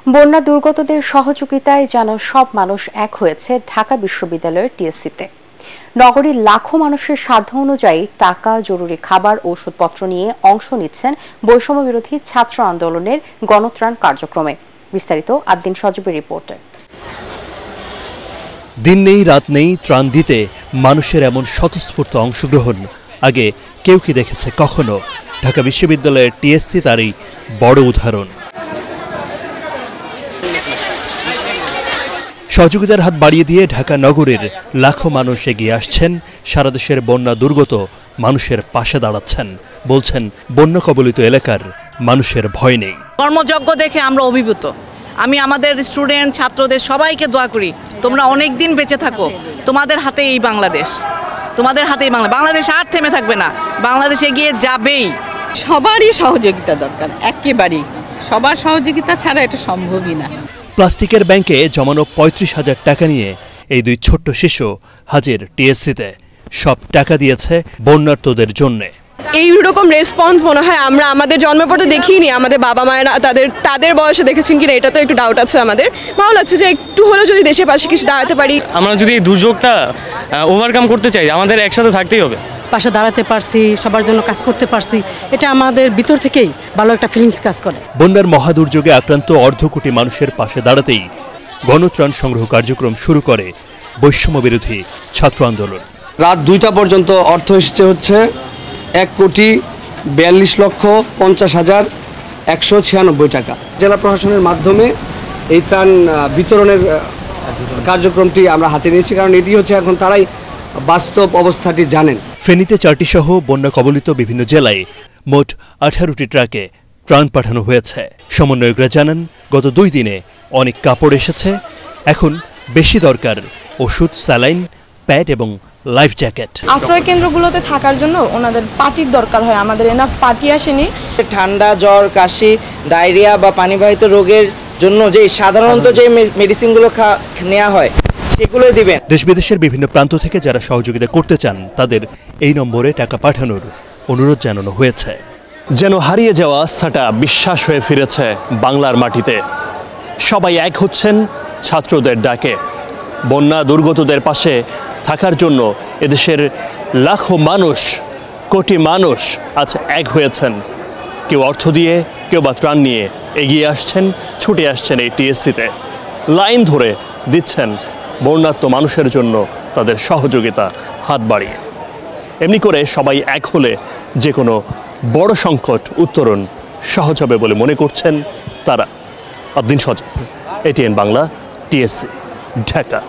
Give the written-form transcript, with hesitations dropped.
বন্যা দুর্গতদের সহযোগিতায় যেন সব মানুষ এক হয়েছে ঢাকা বিশ্ববিদ্যালয়ের টিএসসিতে। নগরীর লাখো মানুষের সাধ্য অনুযায়ী টাকা, জরুরি খাবার, ওষুধপত্র নিয়ে অংশ নিচ্ছেন বৈষম্য বিরোধী ছাত্র আন্দোলনের গণত্রাণ কার্যক্রমে। বিস্তারিত আদ্দিন সজীবের রিপোর্টে। দিন নেই রাত নেই ত্রাণ দিতে মানুষের এমন স্বতঃস্ফূর্ত অংশগ্রহণ আগে কেউ কি দেখেছে কখনো? ঢাকা বিশ্ববিদ্যালয়ের টিএসসি তারই বড় উদাহরণ। সহযোগিতার হাত বাড়িয়ে দিয়ে ঢাকা নগরের লাখো মানুষ এগিয়ে আসছেন, সারা দেশের বন্যা দুর্গত মানুষের পাশে দাঁড়াচ্ছেন। বলছেন, বন্যা কবলিত এলাকার মানুষের ভয় নেই। কর্মযজ্ঞ দেখে আমরা অভিভূত। আমি আমাদের স্টুডেন্ট ছাত্রদের সবাইকে দোয়া করি, তোমরা অনেক দিন বেঁচে থাকো, তোমাদের হাতে এই বাংলাদেশ, তোমাদের হাতেই বাংলাদেশ আর থেমে থাকবে না, বাংলাদেশ এগিয়ে যাবেই। সবারই সহযোগিতা দরকার, একেবারেই সবার সহযোগিতা ছাড়া এটা সম্ভবই না। প্লাস্টিকের ব্যাংকে জমানো ৩৫,০০০ টাকা নিয়ে এই দুই ছোট্ট শিশু হাজির টিএসসিতে। সব টাকা দিয়েছে বন্যার্তদের জন্যে। এইরকম রেসপন্স মনে হয় আমরা আমাদের জন্মের পর তো দেখিনি, আমাদের বাবা মায়েরা তাদের বয়সে দেখেছেন কিনা এটা তো একটু ডাউট আছে আমাদের। ভালো লাগছে যে একটু হলেও যদি দেশের পাশে কিছু দাঁড়াতে পারি। আমরা যদি এই দুর্যোগটা ওভারকাম করতে চাই, আমাদের একসাথে থাকতেই হবে। পাশে দাঁড়াতে পারছি, সবার জন্য কাজ করতে পারছি, এটা আমাদের ভিতর থেকেই ভালো একটা ফিলিংস কাজ করে। বন্যার মহাদুর্যোগে আক্রান্ত অর্ধকোটি মানুষের পাশে দাঁড়াতেই গণত্রাণ সংগ্রহ কার্যক্রম শুরু করে বৈষম্য বিরোধী ছাত্র আন্দোলন। রাত ২টা পর্যন্ত অর্থ এসেছে হচ্ছে ১,৪২,৫০,১৯৬ টাকা। জেলা প্রশাসনের মাধ্যমে এই ত্রাণ বিতরণের কার্যক্রমটি আমরা হাতে নিয়েছি, কারণ এটি হচ্ছে এখন তারাই বাস্তব অবস্থাটি জানেন। ফেনীতে ৪টি সহ বন্যা কবলিত বিভিন্ন জেলায় মোট ১৮টি ট্রাকে ত্রাণ পাঠানো হয়েছে। সমন্বয়করা জানান, গত ২ দিনে অনেক কাপড় এসেছে, এখন বেশি দরকার ওষুধ, স্যালাইন, প্যাড এবং লাইফ জ্যাকেট। আশ্রয় কেন্দ্রগুলোতে থাকার জন্য ওনাদের পার্টির দরকার হয়, আমাদের এনাফ পার্টি আসেনি। ঠান্ডা, জ্বর, কাশি, ডায়রিয়া বা পানিবাহিত রোগের জন্য যে সাধারণত যে মেডিসিনগুলো নেওয়া হয় সেগুলোই দিবেন। দেশ বিদেশের বিভিন্ন প্রান্ত থেকে যারা সহযোগিতা করতে চান তাদের এই নম্বরে টাকা পাঠানোর অনুরোধ জানানো হয়েছে। যেন হারিয়ে যাওয়া আস্থাটা বিশ্বাস হয়ে ফিরেছে বাংলার মাটিতে। সবাই এক হচ্ছেন ছাত্রদের ডাকে। বন্যা দুর্গতদের পাশে থাকার জন্য এদেশের লাখো মানুষ, কোটি মানুষ আজ এক হয়েছেন। কেউ অর্থ দিয়ে, কেউ বা ত্রাণ নিয়ে এগিয়ে আসছেন, ছুটে আসছেন এই টিএসসিতে। লাইন ধরে দিচ্ছেন বন্যার্ত মানুষের জন্য তাদের সহযোগিতা হাত বাড়িয়ে। এমনি করে সবাই এক হলে যে কোনো বড় সংকট উত্তরণ সহজ হবে বলে মনে করছেন তারা। আদ্দিন সজীব, এটিএন বাংলা, টিএসসি, ঢাকা।